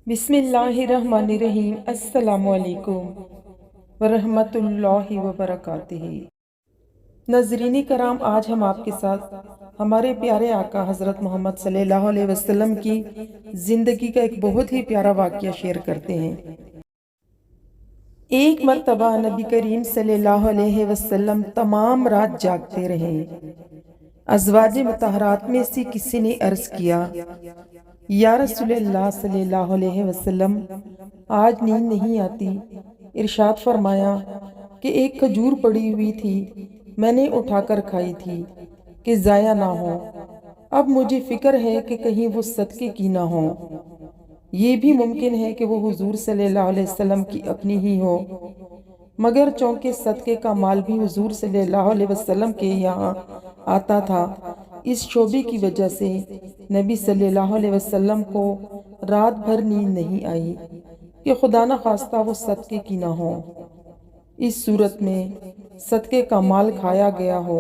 بسم اللہ الرحمن الرحیم۔ السلام علیکم ورحمۃ اللہ وبرکاتہ۔ ناظرین کرام، آج ہم آپ کے ساتھ ہمارے پیارے آقا حضرت محمد صلی اللہ علیہ وسلم کی زندگی کا ایک بہت ہی پیارا واقعہ شیئر کرتے ہیں۔ ایک مرتبہ نبی کریم صلی اللہ علیہ وسلم تمام رات جاگتے رہے۔ ازواج مطہرات میں سے کسی نے عرض کیا، یا رسول اللہ صلی اللہ علیہ وسلم، آج نیند نہیں آتی۔ ارشاد فرمایا کہ ایک کھجور پڑی ہوئی تھی، میں نے اٹھا کر کھائی تھی کہ ضائع نہ ہو۔ اب مجھے فکر ہے کہ کہیں وہ صدقے کی نہ ہو۔ یہ بھی ممکن ہے کہ وہ حضور صلی اللہ علیہ وسلم کی اپنی ہی ہو، مگر چونکہ صدقے کا مال بھی حضور صلی اللہ علیہ وسلم کے یہاں آتا تھا، اس شعبے کی وجہ سے نبی صلی اللہ علیہ وسلم کو رات بھر نیند نہیں آئی کہ خدا نہ خواستہ وہ صدقے کی نہ ہو۔ اس صورت میں صدقے کا مال کھایا گیا ہو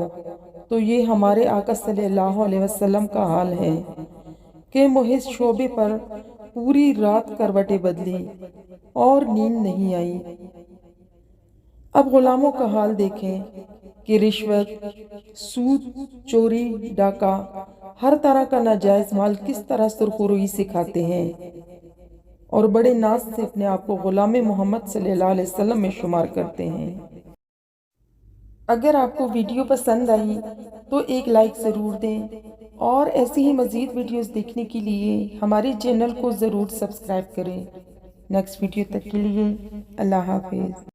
تو یہ ہمارے آقا صلی اللہ علیہ وسلم کا حال ہے کہ محض شعبے پر پوری رات کروٹیں بدلی اور نیند نہیں آئی۔ اب غلاموں کا حال دیکھیں کہ رشوت، سود، چوری، ڈاکہ، ہر طرح کا ناجائز مال کس طرح سرخروئی سے کھاتے ہیں اور بڑے ناز سے اپنے آپ کو غلام محمد صلی اللہ علیہ وسلم میں شمار کرتے ہیں۔ اگر آپ کو ویڈیو پسند آئی تو ایک لائک ضرور دیں اور ایسی ہی مزید ویڈیوز دیکھنے کے لیے ہمارے چینل کو ضرور سبسکرائب کریں۔ نیکسٹ ویڈیو تک کے لیے اللہ حافظ۔